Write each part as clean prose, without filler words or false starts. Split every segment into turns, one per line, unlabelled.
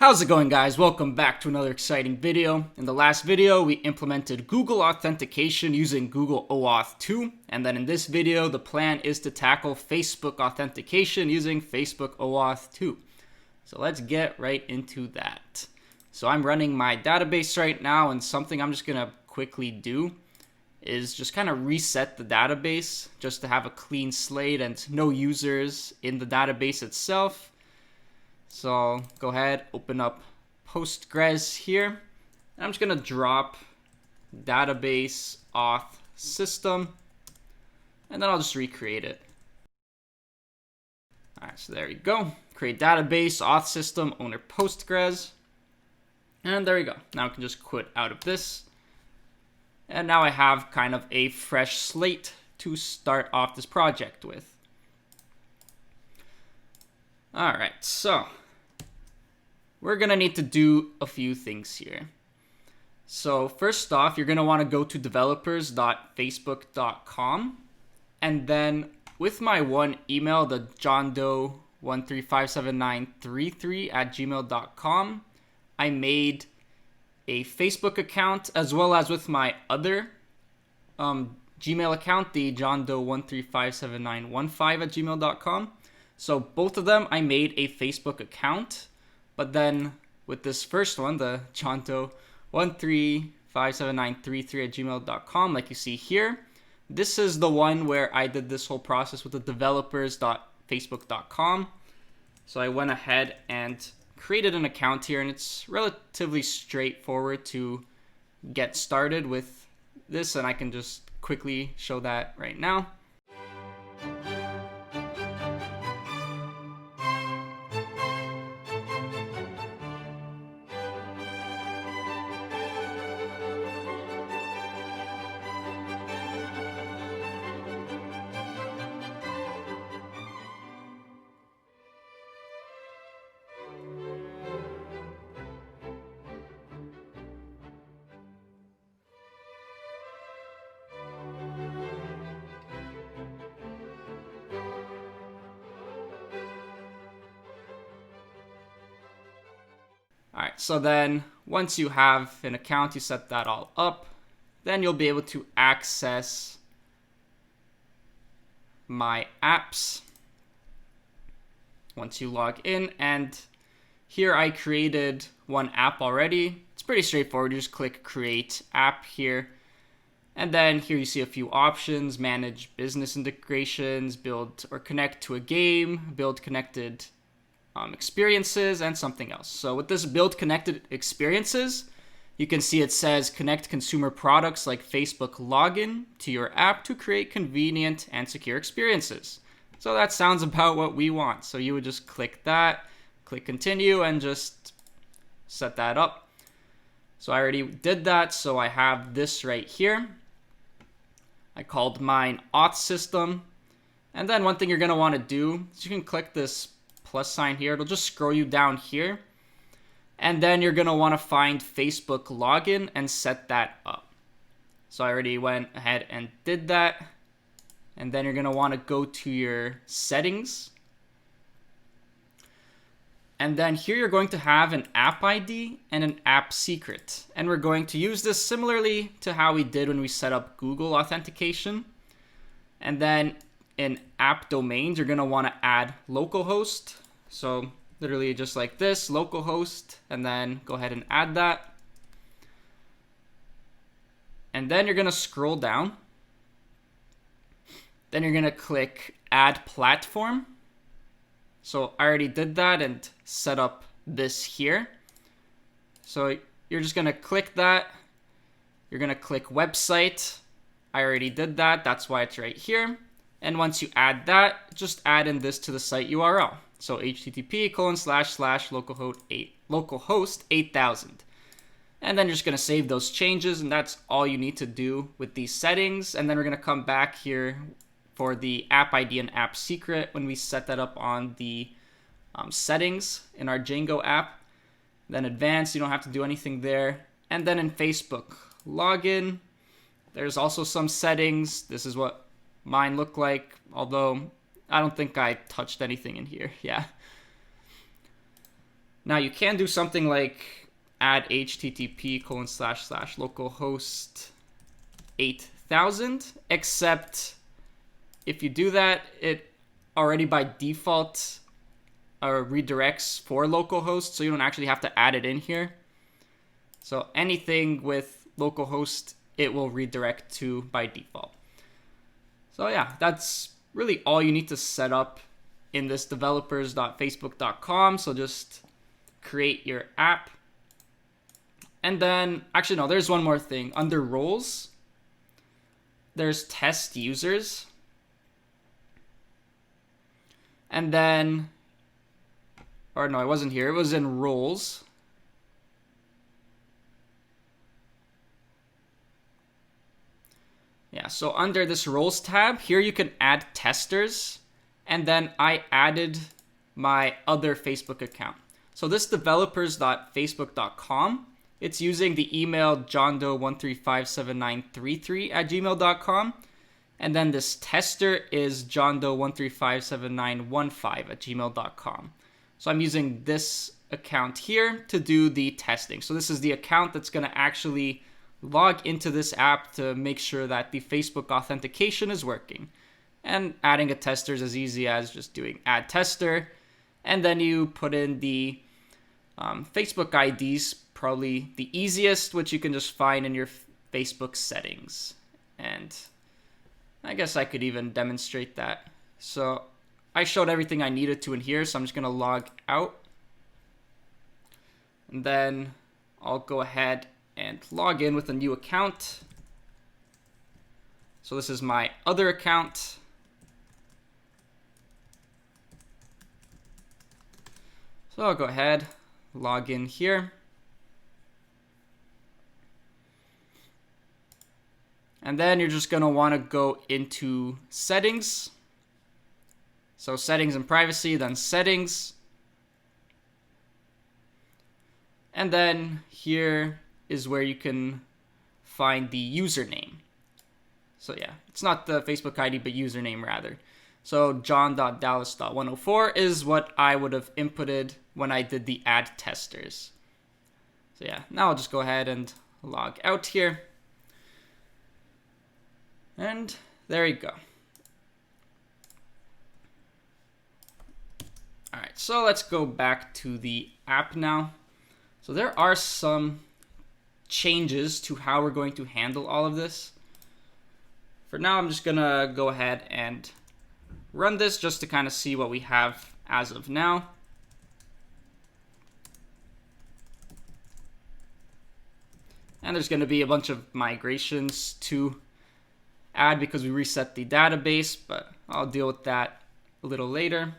How's it going, guys? Welcome back to another exciting video. In the last video, we implemented Google Authentication using Google OAuth2, and then in this video, the plan is to tackle Facebook Authentication using Facebook OAuth2. So let's get right into that. So I'm running my database right now, and something I'm just gonna quickly do is just kind of reset the database just to have a clean slate and no users in the database itself. So go ahead, open up Postgres here. And I'm just going to drop database auth system, and then I'll just recreate it. All right, so there you go. Create database auth system owner Postgres. And there you go. Now I can just quit out of this. And now I have kind of a fresh slate to start off this project with. All right, so we're going to need to do a few things here. So first off, you're going to want to go to developers.facebook.com. And then with my one email, the johndoe1357933@gmail.com, I made a Facebook account as well as with my other Gmail account, the johndoe1357915@gmail.com. So both of them, I made a Facebook account. But then with this first one, the johndoe1357933@gmail.com, like you see here, this is the one where I did this whole process with the developers.facebook.com. So I went ahead and created an account here, and it's relatively straightforward to get started with this, and I can just quickly show that right now. All right, so then once you have an account, you set that all up, then you'll be able to access my apps once you log in. And here I created one app already. It's pretty straightforward. You just click create app here. And then here you see a few options: manage business integrations, build or connect to a game, build connected experiences, and something else. So with this build connected experiences, you can see it says connect consumer products like Facebook login to your app to create convenient and secure experiences. So that sounds about what we want. So you would just click that, click continue, and just set that up. So I already did that, so I have this right here. I called mine auth system. And then one thing you're going to want to do is you can click this plus sign here. It'll just scroll you down here. And then you're going to want to find Facebook login and set that up. So I already went ahead and did that. And then you're going to want to go to your settings. And then here you're going to have an app ID and an app secret. And we're going to use this similarly to how we did when we set up Google Authentication. And then in app domains, you're going to want to add localhost. So literally just like this, localhost, and then go ahead and add that. And then you're going to scroll down. Then you're going to click add platform. So I already did that and set up this here. So you're just going to click that. You're going to click website. I already did that. That's why it's right here. And once you add that, just add in this to the site URL. So http://localhost 8000. And then you're just going to save those changes, and that's all you need to do with these settings. And then we're going to come back here for the app ID and app secret when we set that up on the settings in our Django app. Then advanced, you don't have to do anything there. And then in Facebook login, there's also some settings. This is what mine look like, although I don't think I touched anything in here. Yeah. Now you can do something like add http://localhost 8000, except if you do that, it already by default redirects for localhost, so you don't actually have to add it in here. So anything with localhost, it will redirect to by default. So yeah, that's really all you need to set up in this developers.facebook.com. So just create your app. And then, actually no, there's one more thing. Under roles, there's test users. And then, or no, it wasn't here. It was in roles. Yeah, so under this roles tab, here you can add testers. And then I added my other Facebook account. So this developers.facebook.com, it's using the email johndoe1357933@gmail.com. And then this tester is johndoe1357915@gmail.com. So I'm using this account here to do the testing. So this is the account that's going to actually log into this app to make sure that the Facebook authentication is working. And adding a tester is as easy as just doing add tester. And then you put in the Facebook IDs, probably the easiest, which you can just find in your Facebook settings. And I guess I could even demonstrate that. So I showed everything I needed to in here, so I'm just going to log out. And then I'll go ahead and log in with a new account. So this is my other account. So I'll go ahead, log in here. And then you're just going to want to go into settings. So settings and privacy, then settings. And then here is where you can find the username. So yeah, it's not the Facebook ID, but username rather. So john.dallas.104 is what I would have inputted when I did the add testers. So yeah, now I'll just go ahead and log out here. And there you go. All right, so let's go back to the app now. So there are some changes to how we're going to handle all of this. For now, I'm just gonna go ahead and run this just to kind of see what we have as of now. And there's gonna be a bunch of migrations to add because we reset the database, but I'll deal with that a little later.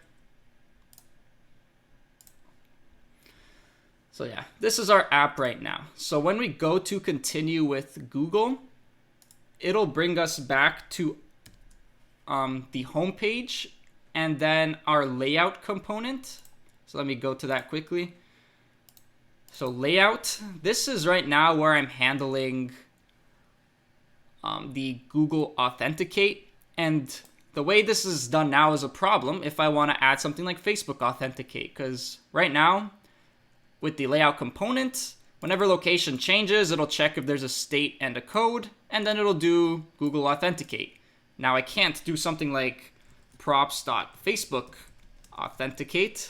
So yeah, this is our app right now. So when we go to continue with Google, it'll bring us back to the home page and then our layout component. So let me go to that quickly. So layout, this is right now where I'm handling the Google Authenticate. And the way this is done now is a problem if I want to add something like Facebook Authenticate, because right now with the layout component, whenever location changes, it'll check if there's a state and a code, and then it'll do Google Authenticate. Now I can't do something like props.facebook authenticate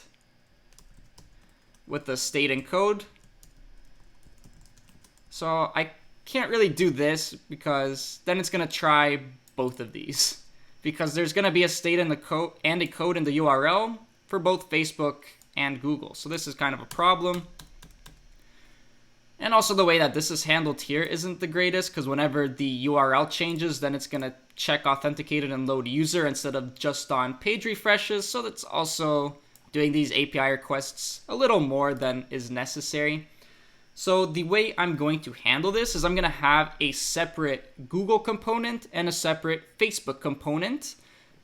with the state and code. So I can't really do this because then it's going to try both of these, because there's going to be a state in the code and a code in the URL for both Facebook and Google. So this is kind of a problem. And also the way that this is handled here isn't the greatest, because whenever the URL changes, then it's going to check authenticated and load user instead of just on page refreshes. So that's also doing these API requests a little more than is necessary. So the way I'm going to handle this is I'm going to have a separate Google component and a separate Facebook component.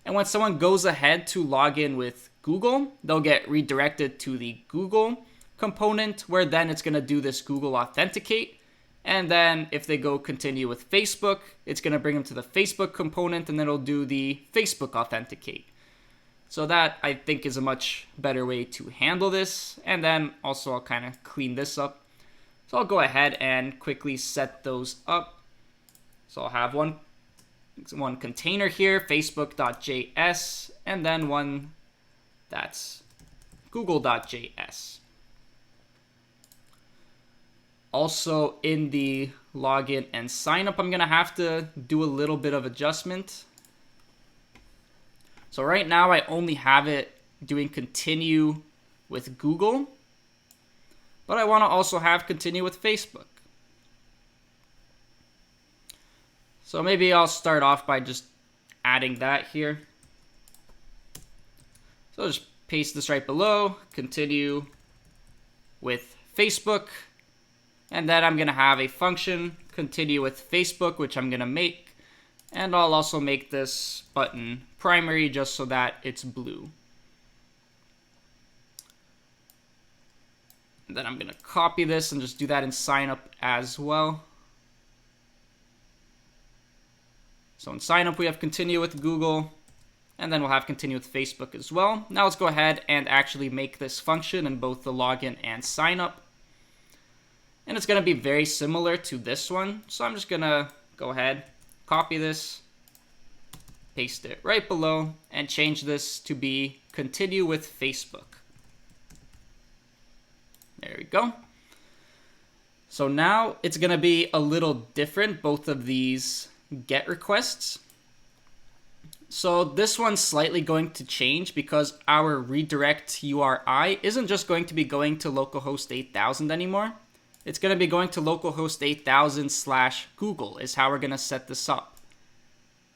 And when someone goes ahead to log in with Google, they'll get redirected to the Google component, where then it's going to do this Google Authenticate. And then if they go continue with Facebook, it's going to bring them to the Facebook component, and then it'll do the Facebook Authenticate. So that, I think, is a much better way to handle this. And then also I'll kind of clean this up. So I'll go ahead and quickly set those up. So I'll have one container here, facebook.js, and then one that's google.js. Also, in the login and sign up, I'm going to have to do a little bit of adjustment. So right now, I only have it doing continue with Google, but I want to also have continue with Facebook. So maybe I'll start off by just adding that here. So I'll just paste this right below, continue with Facebook. And then I'm going to have a function, continue with Facebook, which I'm going to make. And I'll also make this button primary just so that it's blue. And then I'm going to copy this and just do that in sign up as well. So in sign up, we have continue with Google, and then we'll have continue with Facebook as well. Now let's go ahead and actually make this function in both the login and sign up. And it's going to be very similar to this one. So I'm just going to go ahead, copy this, paste it right below, and change this to be continue with Facebook. There we go. So now it's going to be a little different, both of these GET requests. So this one's slightly going to change because our redirect URI isn't just going to be going to localhost 8000 anymore. It's going to be going to localhost 8000/Google is how we're going to set this up.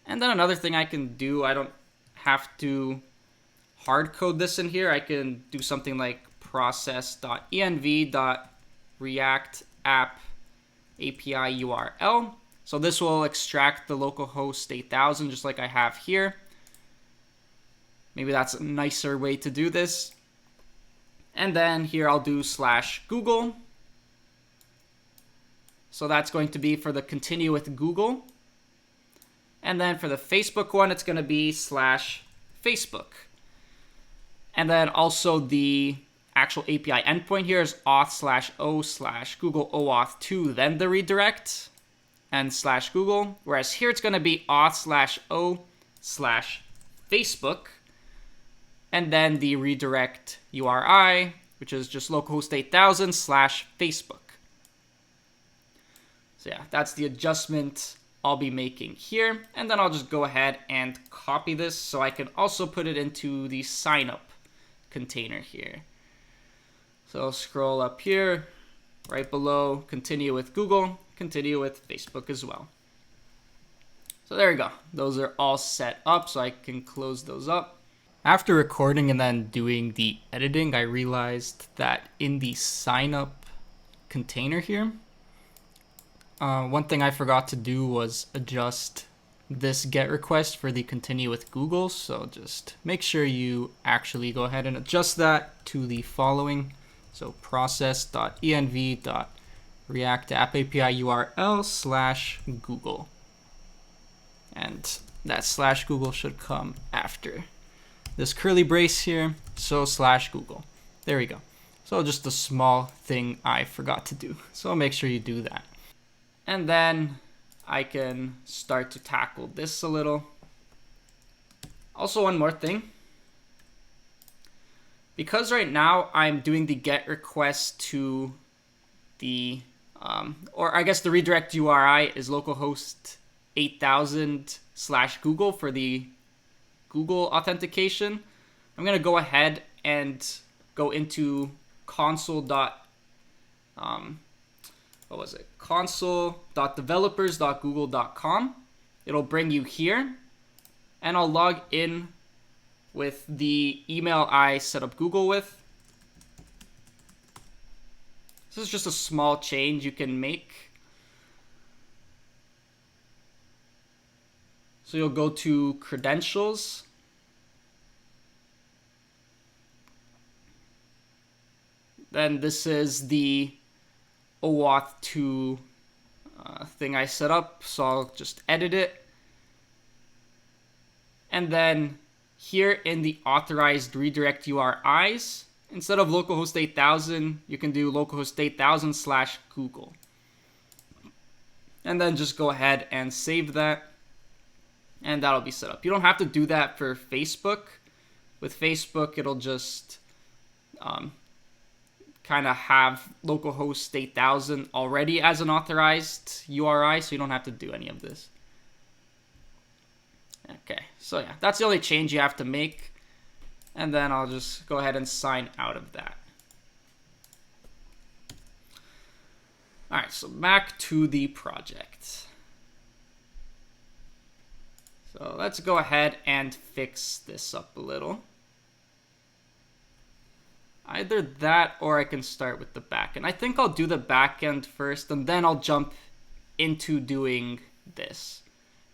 And then another thing I can do, I don't have to hard code this in here. I can do something like process.env.react_app API URL. So this will extract the localhost 8000 just like I have here. Maybe that's a nicer way to do this. And then here I'll do /Google. So that's going to be for the continue with Google. And then for the Facebook one, it's going to be /Facebook. And then also the actual API endpoint here is auth/o/Google OAuth2, then the redirect and /Google. Whereas here it's going to be auth/o/Facebook. And then the redirect URI, which is just localhost 8000/Facebook. So yeah, that's the adjustment I'll be making here. And then I'll just go ahead and copy this so I can also put it into the sign up container here. So I'll scroll up here, right below, continue with Google, continue with Facebook as well. So there we go. Those are all set up, so I can close those up. After recording and then doing the editing, I realized that in the sign up container here, one thing I forgot to do was adjust this GET request for the continue with Google. So just make sure you actually go ahead and adjust that to the following. So process.env.react_app_API URL/Google. And that /Google should come after this curly brace here. So /Google. There we go. So just a small thing I forgot to do. So make sure you do that. And then I can start to tackle this a little. Also, one more thing. Because right now I'm doing the GET request to the, or I guess the redirect URI is localhost 8000/Google for the Google authentication. I'm going to go ahead and go into console.developers.google.com. It'll bring you here, and I'll log in with the email I set up Google with. This is just a small change you can make. So you'll go to credentials. Then this is the OAuth2 thing I set up, so I'll just edit it. And then here in the authorized redirect URIs, instead of localhost 8000, you can do localhost 8000/Google. And then just go ahead and save that. And that'll be set up. You don't have to do that for Facebook. With Facebook, it'll just kind of have localhost 8000 already as an authorized URI, so you don't have to do any of this. Okay, so yeah, that's the only change you have to make. And then I'll just go ahead and sign out of that. All right, so back to the project. So let's go ahead and fix this up a little. Either that or I can start with the backend. I think I'll do the backend first and then I'll jump into doing this.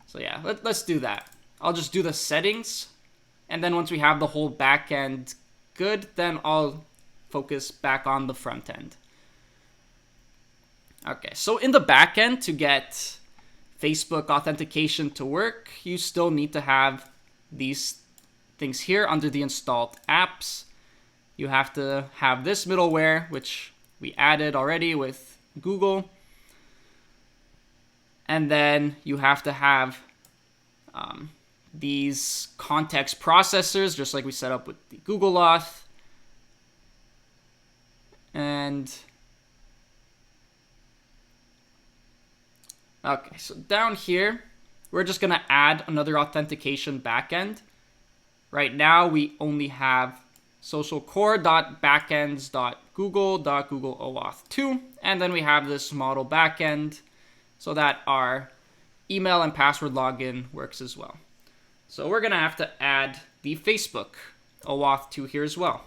So yeah, let's do that. I'll just do the settings, and then once we have the whole backend good, then I'll focus back on the front end. Okay, so in the backend, to get Facebook authentication to work, you still need to have these things here under the installed apps. You have to have this middleware, which we added already with Google. And then you have to have these context processors, just like we set up with the Google Auth. And okay, so down here, we're just going to add another authentication backend. Right now, we only have socialcore.backends.google.google OAuth2, and then we have this model backend so that our email and password login works as well. So we're going to have to add the Facebook OAuth2 here as well.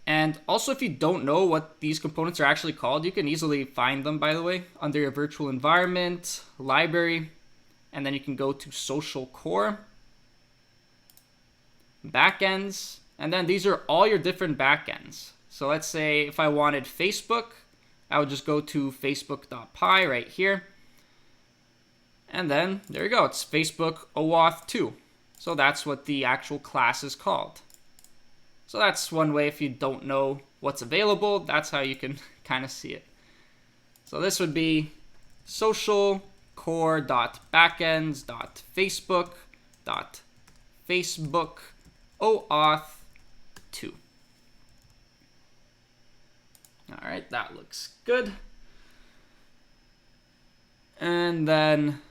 And also, if you don't know what these components are actually called, you can easily find them, by the way, under your virtual environment, library, and then you can go to social core, backends, and then these are all your different backends. So let's say if I wanted Facebook, I would just go to facebook.py right here. And then there you go, it's Facebook OAuth2. So that's what the actual class is called. So that's one way, if you don't know what's available, that's how you can kind of see it. So this would be socialcore.backends.facebook.facebook OAuth2. All right, that looks good. And then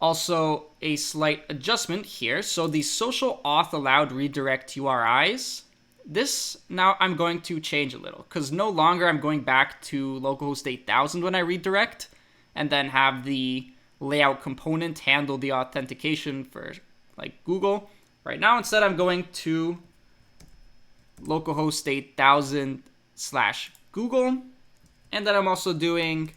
also a slight adjustment here. So the social auth allowed redirect URIs, this now I'm going to change a little, because no longer I'm going back to localhost 8000 when I redirect and then have the layout component handle the authentication for like Google. Right now, instead, I'm going to localhost 8000/Google, and then I'm also doing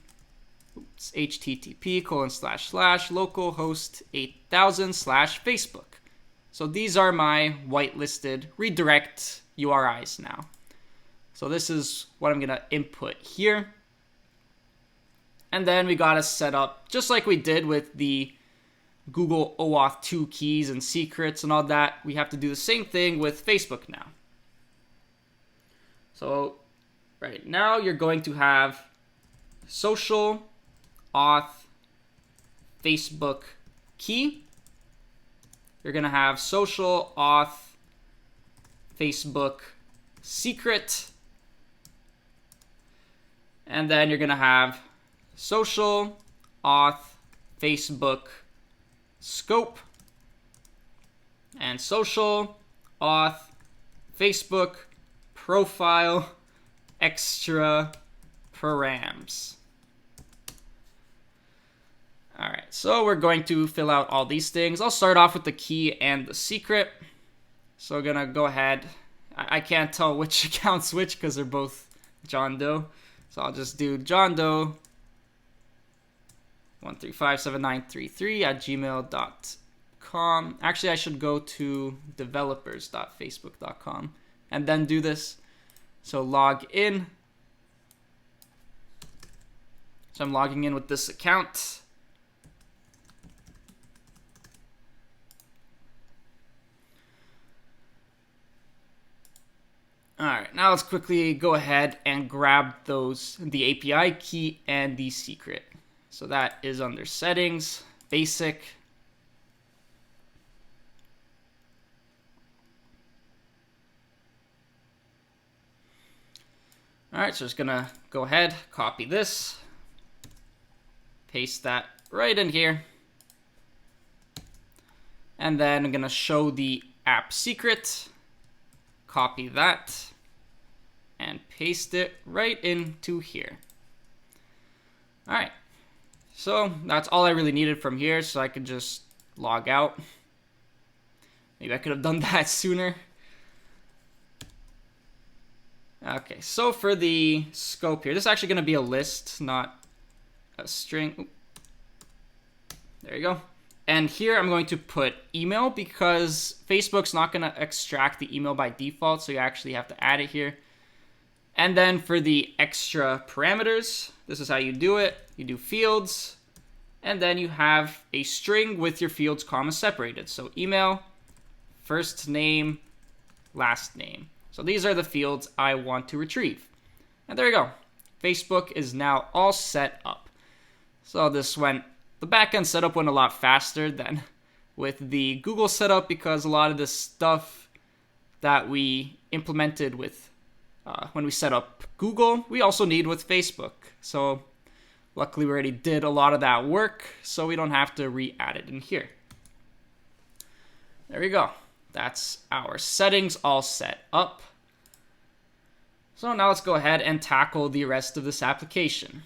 http://localhost 8000/Facebook. So these are my whitelisted redirect URIs now. So this is what I'm gonna input here. And then we gotta set up, just like we did with the Google OAuth2 keys and secrets and all that, we have to do the same thing with Facebook now. So right now you're going to have social auth Facebook key. You're going to have social auth Facebook secret. And then you're going to have social auth Facebook scope and social auth Facebook profile extra params. All right, so we're going to fill out all these things. I'll start off with the key and the secret. So we're gonna go ahead. I can't tell which account's which because they're both John Doe. So I'll just do John Doe 1357933@gmail.com. Actually, I should go to developers.facebook.com and then do this. So log in. So I'm logging in with this account. All right, now let's quickly go ahead and grab the API key and the secret. So that is under settings, basic. All right, so just gonna go ahead, copy this, paste that right in here. And then I'm gonna show the app secret, copy that, and paste it right into here. All right, so that's all I really needed from here, so I could just log out. Maybe I could have done that sooner. Okay, so for the scope here, this is actually going to be a list, not a string. Oop. There you go. And here I'm going to put email because Facebook's not going to extract the email by default, so you actually have to add it here. And then for the extra parameters, this is how you do it. You do fields, and then you have a string with your fields comma separated. So email, first name, last name. So these are the fields I want to retrieve. And there you go. Facebook is now all set up. So the backend setup went a lot faster than with the Google setup because a lot of the stuff that we implemented with when we set up Google, we also need with Facebook. So luckily we already did a lot of that work, so we don't have to re-add it in here. There we go. That's our settings all set up. So now let's go ahead and tackle the rest of this application.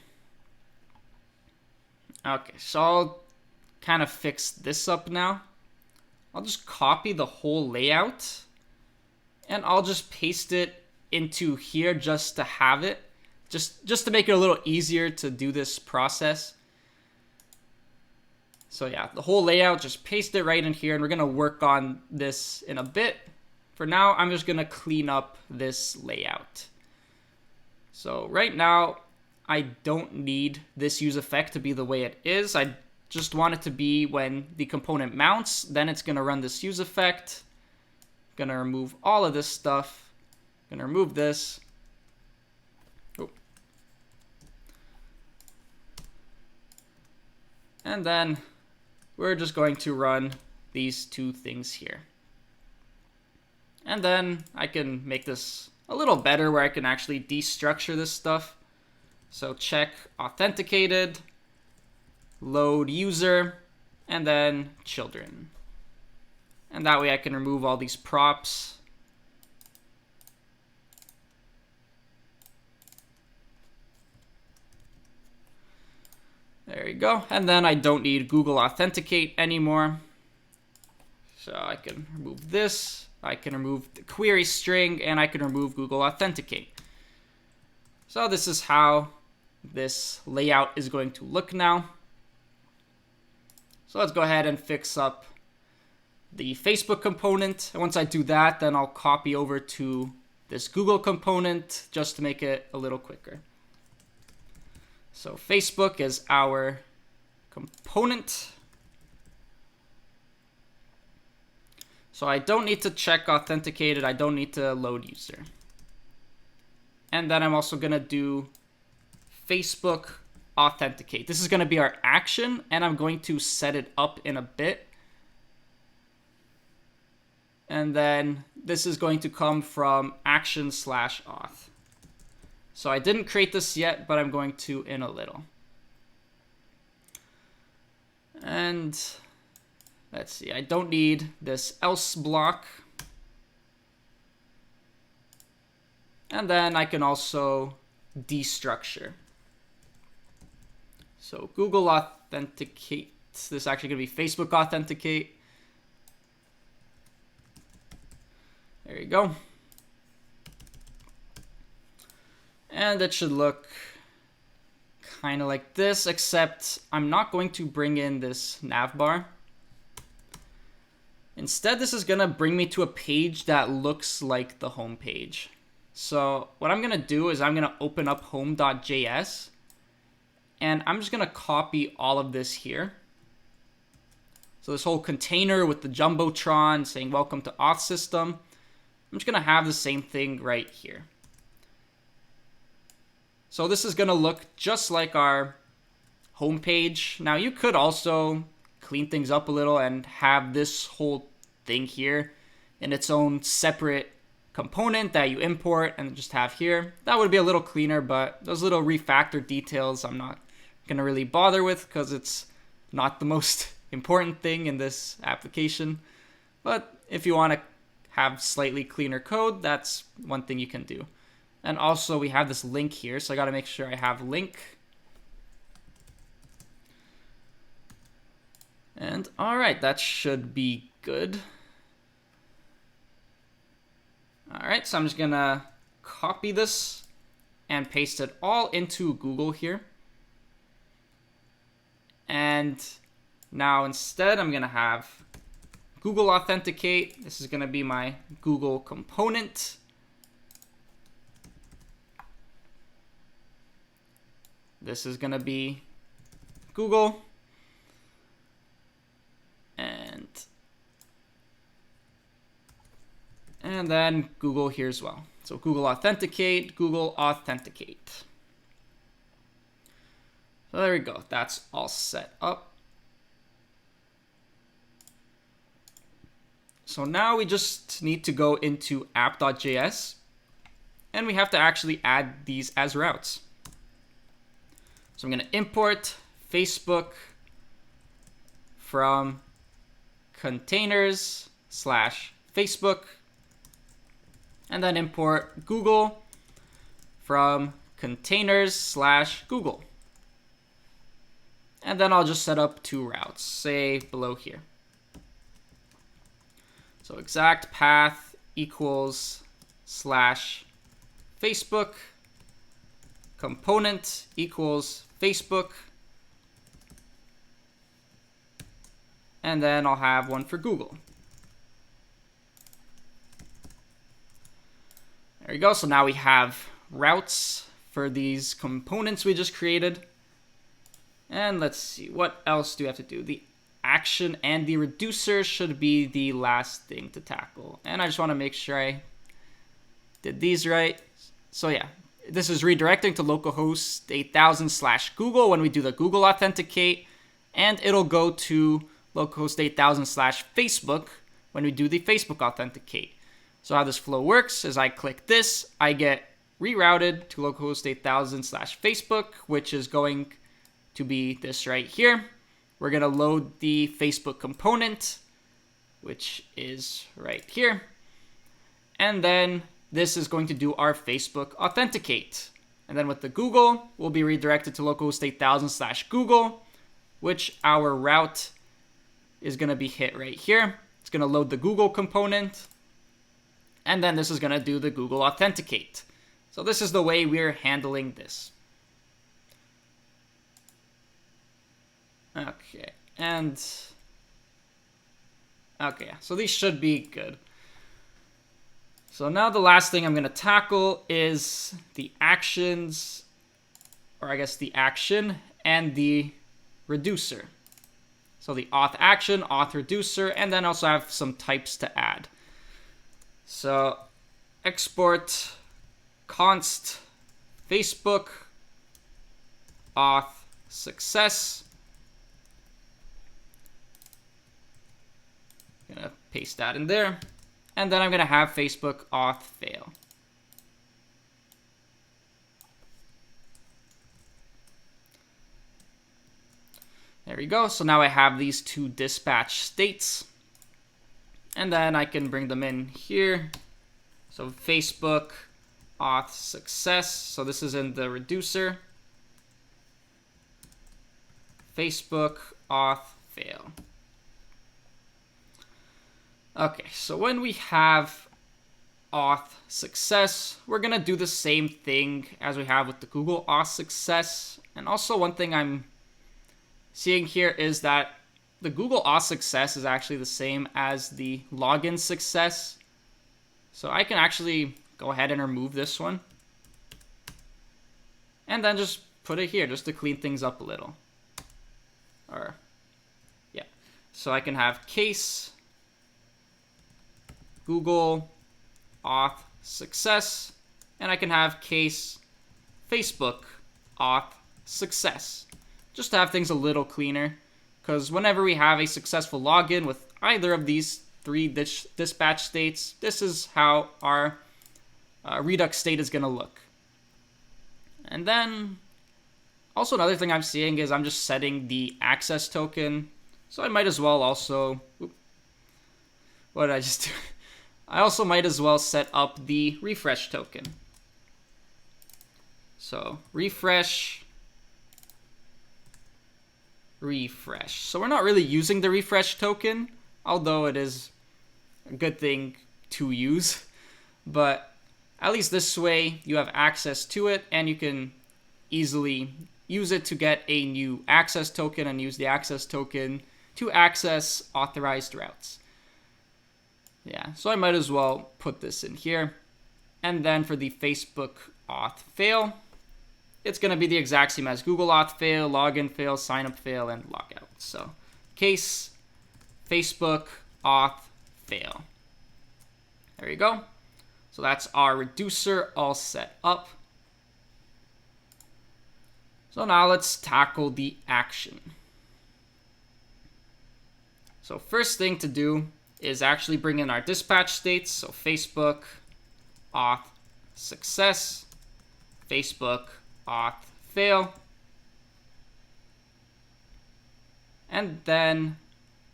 Okay, so I'll kind of fix this up now. I'll just copy the whole layout and I'll just paste it into here just to have it, just to make it a little easier to do this process. So yeah, the whole layout, just paste it right in here, and we're gonna work on this in a bit. For now, I'm just gonna clean up this layout. So right now, I don't need this use effect to be the way it is. I just want it to be when the component mounts, then it's gonna run this use effect. Gonna remove all of this stuff. Gonna remove this. Oh. And then we're just going to run these two things here. And then I can make this a little better where I can actually destructure this stuff. So check authenticated, load user, and then children. And that way I can remove all these props. There you go. And then I don't need Google Authenticate anymore. So I can remove this. I can remove the query string, and I can remove Google Authenticate. So this is how this layout is going to look now. So let's go ahead and fix up the Facebook component. And once I do that, then I'll copy over to this Google component just to make it a little quicker. So Facebook is our component. So I don't need to check authenticated. I don't need to load user. And then I'm also going to do Facebook authenticate. This is going to be our action, and I'm going to set it up in a bit. And then this is going to come from action/auth. So I didn't create this yet, but I'm going to in a little. And let's see, I don't need this else block. And then I can also destructure. So Google Authenticate, this is actually going to be Facebook Authenticate. There you go. And it should look kind of like this, except I'm not going to bring in this navbar. Instead, this is going to bring me to a page that looks like the home page. So what I'm going to do is I'm going to open up home.js, and I'm just going to copy all of this here. So this whole container with the Jumbotron saying welcome to Auth system, I'm just going to have the same thing right here. So this is going to look just like our home page. Now you could also clean things up a little and have this whole thing here in its own separate component that you import and just have here. That would be a little cleaner, but those little refactor details I'm not going to really bother with because it's not the most important thing in this application. But if you want to have slightly cleaner code, that's one thing you can do. And also we have this link here, so I got to make sure I have link. And all right, that should be good. All right, so I'm just gonna copy this and paste it all into Google here. And now instead, I'm gonna have Google Authenticate. This is gonna be my Google component. This is gonna be Google. And then Google here as well. So Google Authenticate, Google Authenticate. So there we go. That's all set up. So now we just need to go into app.js, and we have to actually add these as routes. So I'm going to import Facebook from containers/Facebook, and then import Google from containers/Google. And then I'll just set up two routes, say below here. So exact path equals /Facebook, component equals Facebook, and then I'll have one for Google. There we go. So now we have routes for these components we just created. And let's see, what else do we have to do? The action and the reducer should be the last thing to tackle. And I just want to make sure I did these right. So yeah, this is redirecting to localhost 8000/Google when we do the Google Authenticate. And it'll go to localhost 8000/Facebook when we do the Facebook Authenticate. So how this flow works is I click this, I get rerouted to localhost 8000/Facebook, which is going to be this right here. We're going to load the Facebook component, which is right here. And then this is going to do our Facebook Authenticate. And then with the Google, we'll be redirected to localhost 8000/Google, which our route is going to be hit right here. It's going to load the Google component. And then this is going to do the Google Authenticate. So this is the way we're handling this. Okay, and okay, so these should be good. So now the last thing I'm going to tackle is the actions, or I guess the action and the reducer. So the auth action, auth reducer, and then also have some types to add. So export const Facebook auth success. I'm gonna paste that in there, and then I'm gonna have Facebook auth fail. There we go. So now I have these two dispatch states. And then I can bring them in here. So Facebook auth success. So this is in the reducer. Facebook auth fail. Okay, so when we have auth success, we're going to do the same thing as we have with the Google auth success. And also one thing I'm seeing here is that the Google auth success is actually the same as the login success. So I can actually go ahead and remove this one. And then just put it here just to clean things up a little. Or, yeah. So I can have case Google auth success, and I can have case Facebook auth success, just to have things a little cleaner, because whenever we have a successful login with either of these three dispatch states, this is how our Redux state is going to look. And then also another thing I'm seeing is I'm just setting the access token, so I might as well also, what did I just do? I also might as well set up the refresh token. So refresh. So we're not really using the refresh token, although it is a good thing to use. But at least this way you have access to it, and you can easily use it to get a new access token and use the access token to access authorized routes. Yeah, so I might as well put this in here. And then for the Facebook auth fail, it's going to be the exact same as Google auth fail, login fail, sign up fail, and logout. So case Facebook auth fail. There you go. So that's our reducer all set up. So now let's tackle the action. So first thing to do is actually bring in our dispatch states. So Facebook auth success, Facebook auth fail, and then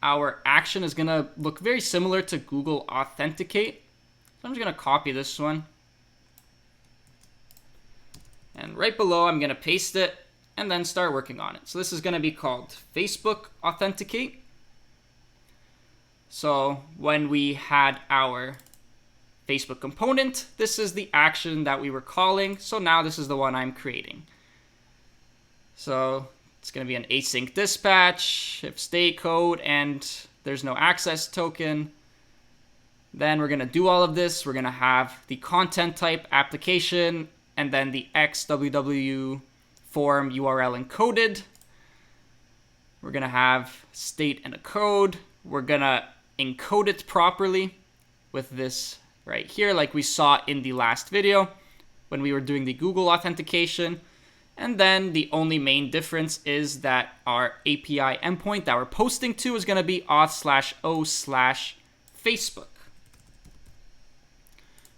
our action is going to look very similar to Google Authenticate. So I'm just going to copy this one, and right below I'm going to paste it and then start working on it. So this is going to be called Facebook Authenticate. So when we had our Facebook component, this is the action that we were calling. So now this is the one I'm creating. So it's going to be an async dispatch, if state code, and there's no access token. Then we're going to do all of this. We're going to have the content type application, and then the XWW form URL encoded. We're going to have state and a code. We're going to encode it properly with this right here, like we saw in the last video when we were doing the Google authentication. And then the only main difference is that our API endpoint that we're posting to is going to be auth/o/Facebook.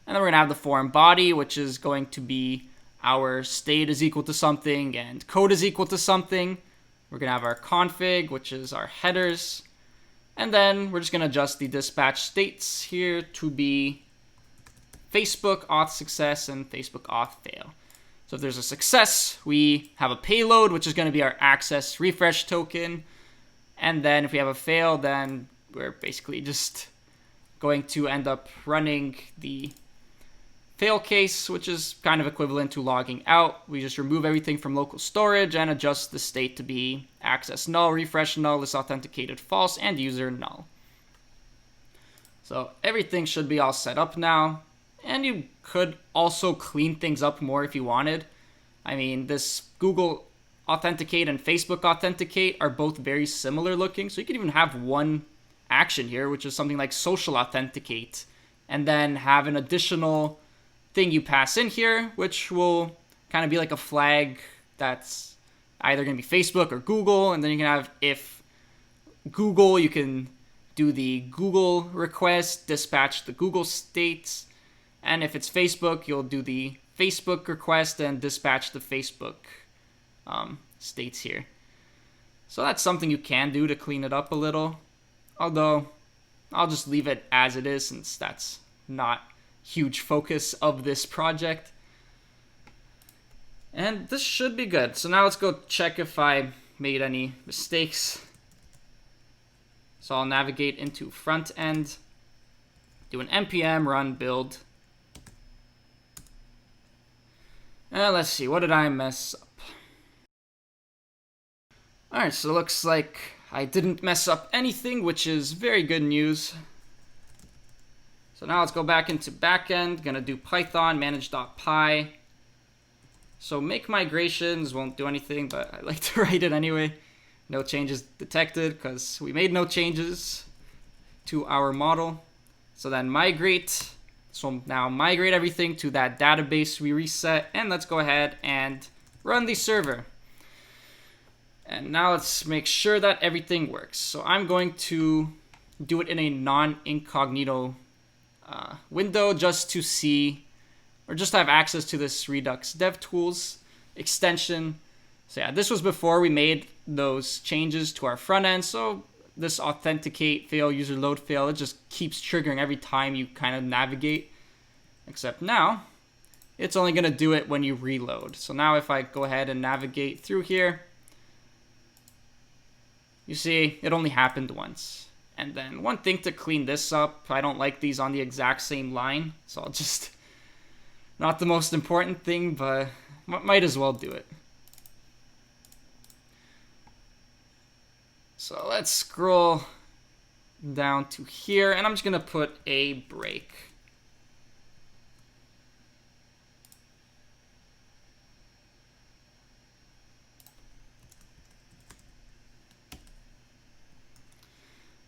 And then we're going to have the form body, which is going to be our state is equal to something and code is equal to something. We're going to have our config, which is our headers. And then we're just going to adjust the dispatch states here to be Facebook auth success and Facebook auth fail. So if there's a success, we have a payload, which is going to be our access refresh token. And then if we have a fail, then we're basically just going to end up running the fail case, which is kind of equivalent to logging out. We just remove everything from local storage and adjust the state to be access null, refresh null, is authenticated false, and user null. So everything should be all set up now. And you could also clean things up more if you wanted. I mean, this Google Authenticate and Facebook Authenticate are both very similar looking. So you could even have one action here, which is something like Social Authenticate, and then have an additional thing you pass in here, which will kind of be like a flag that's either going to be Facebook or Google. And then you can have, if Google, you can do the Google request, dispatch the Google states. And if it's Facebook, you'll do the Facebook request and dispatch the Facebook states here. So that's something you can do to clean it up a little. Although, I'll just leave it as it is since that's not huge focus of this project. And this should be good. So now let's go check if I made any mistakes. So I'll navigate into Frontend, do an npm run build. And let's see, what did I mess up? Alright, so it looks like I didn't mess up anything, which is very good news. So now let's go back into Backend. Gonna do Python manage.py. So make migrations won't do anything, but I like to write it anyway. No changes detected because we made no changes to our model. So then migrate. So now migrate everything to that database we reset, and let's go ahead and run the server. And now let's make sure that everything works. So I'm going to do it in a non-incognito window just to see, or just to have access to this Redux DevTools extension. So yeah, this was before we made those changes to our front end. So this authenticate fail, user load fail, it just keeps triggering every time you kind of navigate. Except now, it's only going to do it when you reload. So now if I go ahead and navigate through here, you see it only happened once. And then one thing to clean this up, I don't like these on the exact same line. So I'll just, not the most important thing, but might as well do it. So let's scroll down to here, and I'm just going to put a break.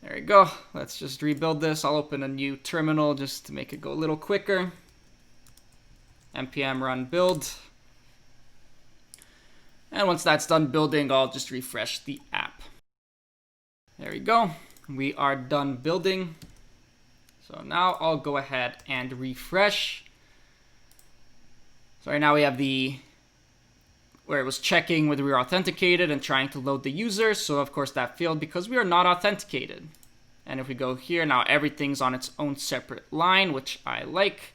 There we go. Let's just rebuild this. I'll open a new terminal just to make it go a little quicker. npm run build. And once that's done building, I'll just refresh the app. There we go. We are done building. So now I'll go ahead and refresh. So right now we have where it was checking whether we were authenticated and trying to load the user. So of course that failed because we are not authenticated. And if we go here, now everything's on its own separate line, which I like.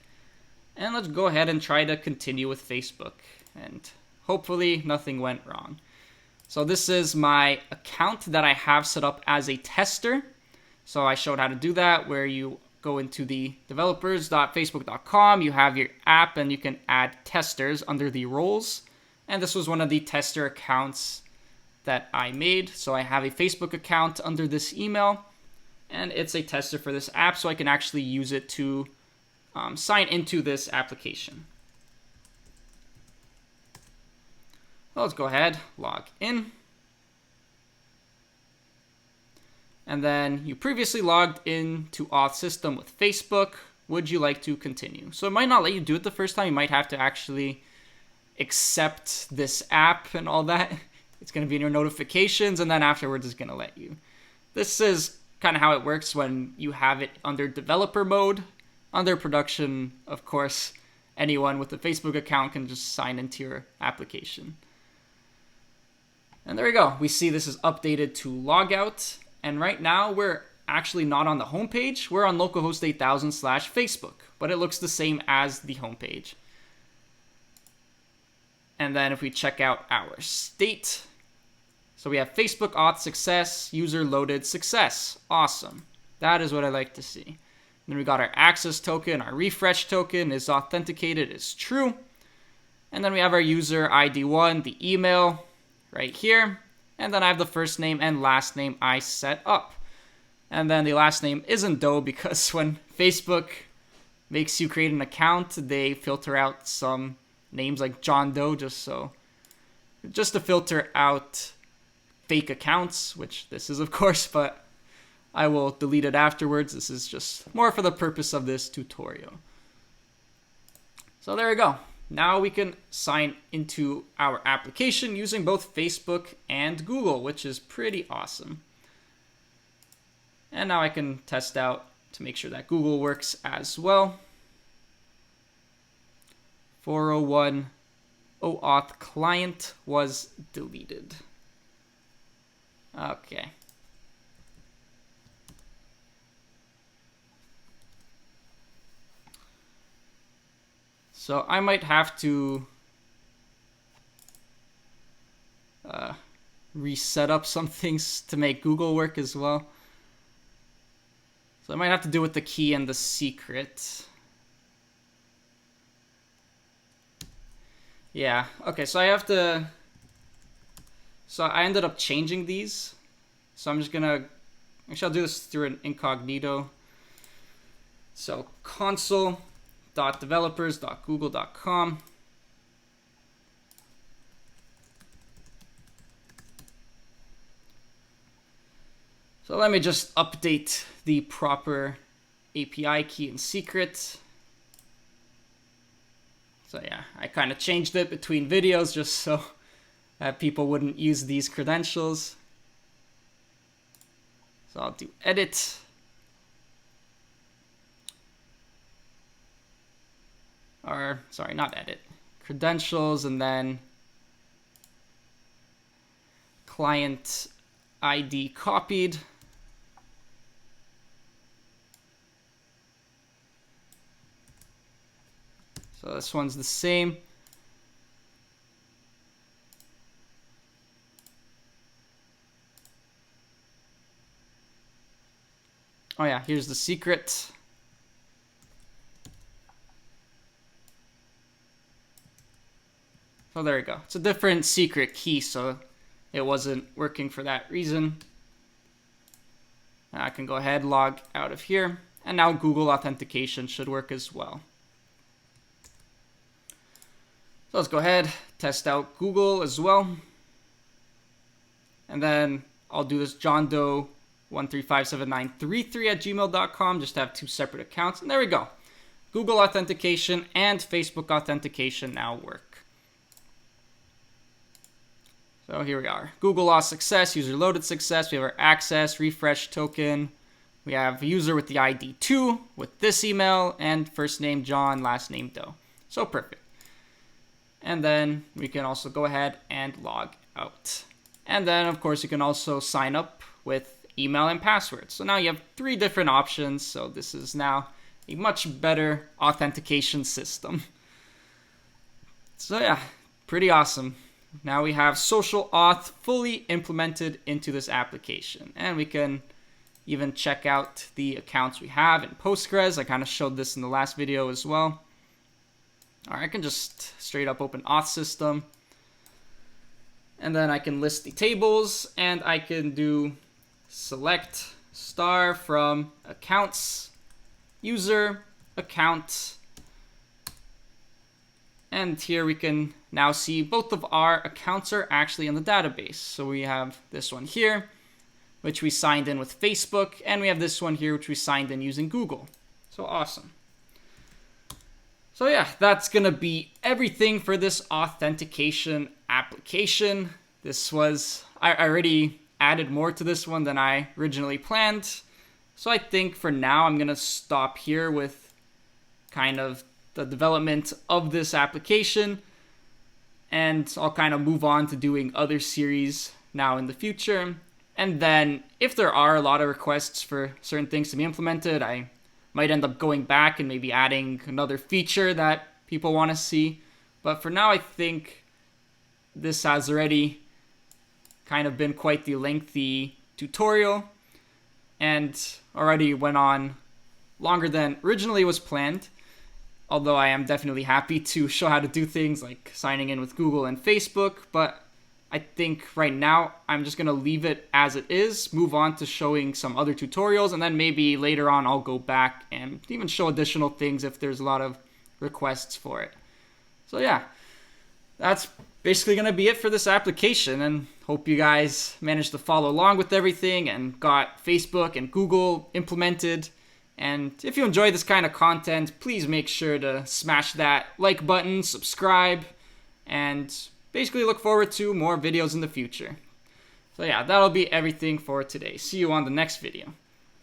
And let's go ahead and try to continue with Facebook. And hopefully nothing went wrong. So this is my account that I have set up as a tester. So I showed how to do that, where you go into the developers.facebook.com, you have your app, and you can add testers under the roles. And this was one of the tester accounts that I made. So I have a Facebook account under this email, and it's a tester for this app, so I can actually use it to sign into this application. Well, let's go ahead, log in. And then you previously logged into Auth system with Facebook. Would you like to continue? So it might not let you do it the first time. You might have to actually accept this app and all that. It's going to be in your notifications, and then afterwards it's going to let you. This is kind of how it works when you have it under developer mode. Under production, of course, anyone with a Facebook account can just sign into your application. And there we go. We see this is updated to logout. And right now we're actually not on the home page. We're on localhost 8000/Facebook, but it looks the same as the home page. And then if we check out our state, so we have Facebook auth success, user loaded success. Awesome. That is what I like to see. And then we got our access token, our refresh token is authenticated, is true. And then we have our user ID1, the email right here. And then I have the first name and last name I set up. And then the last name isn't Doe because when Facebook makes you create an account, they filter out some names like John Doe just to filter out fake accounts, which this is of course, but I will delete it afterwards. This is just more for the purpose of this tutorial. So there we go. Now we can sign into our application using both Facebook and Google, which is pretty awesome. And now I can test out to make sure that Google works as well. 401 OAuth client was deleted. Okay. So I might have to reset up some things to make Google work as well. So I might have to do with the key and the secret. Yeah, okay, so I have to... So I ended up changing these. So I'm just gonna... Actually, I'll do this through an incognito. So console.developers.google.com. So let me just update the proper API key and secret. So yeah, I kind of changed it between videos just so that people wouldn't use these credentials. So I'll do edit. Or, sorry, not edit. Credentials, and then client ID copied. So this one's the same. Oh yeah, here's the secret. So there we go. It's a different secret key, so it wasn't working for that reason. I can go ahead, log out of here, and now Google Authentication should work as well. So let's go ahead, test out Google as well. And then I'll do this johndoe135793 @gmail.com, just to have two separate accounts. And there we go. Google Authentication and Facebook Authentication now work. So here we are. Google Auth success, user loaded success. We have our access, refresh token. We have user with the ID 2 with this email, and first name John, last name Doe. So perfect. And then we can also go ahead and log out. And then, of course, you can also sign up with email and password. So now you have 3 different options. So this is now a much better authentication system. So yeah, pretty awesome. Now we have social auth fully implemented into this application. And we can even check out the accounts we have in Postgres. I kind of showed this in the last video as well. Or I can just straight up open Auth system. And then I can list the tables, and I can do select star from accounts, user, account. And here we can now see both of our accounts are actually in the database. So we have this one here, which we signed in with Facebook, and we have this one here, which we signed in using Google. So awesome. So yeah, that's going to be everything for this authentication application. I already added more to this one than I originally planned. So I think for now I'm going to stop here with kind of the development of this application. And I'll kind of move on to doing other series now in the future. And then if there are a lot of requests for certain things to be implemented, I might end up going back and maybe adding another feature that people want to see. But for now, I think this has already kind of been quite the lengthy tutorial and already went on longer than originally was planned. Although I am definitely happy to show how to do things like signing in with Google and Facebook. But I think right now I'm just going to leave it as it is, move on to showing some other tutorials, and then maybe later on I'll go back and even show additional things if there's a lot of requests for it. So yeah, that's basically going to be it for this application, and hope you guys managed to follow along with everything and got Facebook and Google implemented. And if you enjoy this kind of content, please make sure to smash that like button, subscribe, and basically look forward to more videos in the future. So yeah, that'll be everything for today. See you on the next video.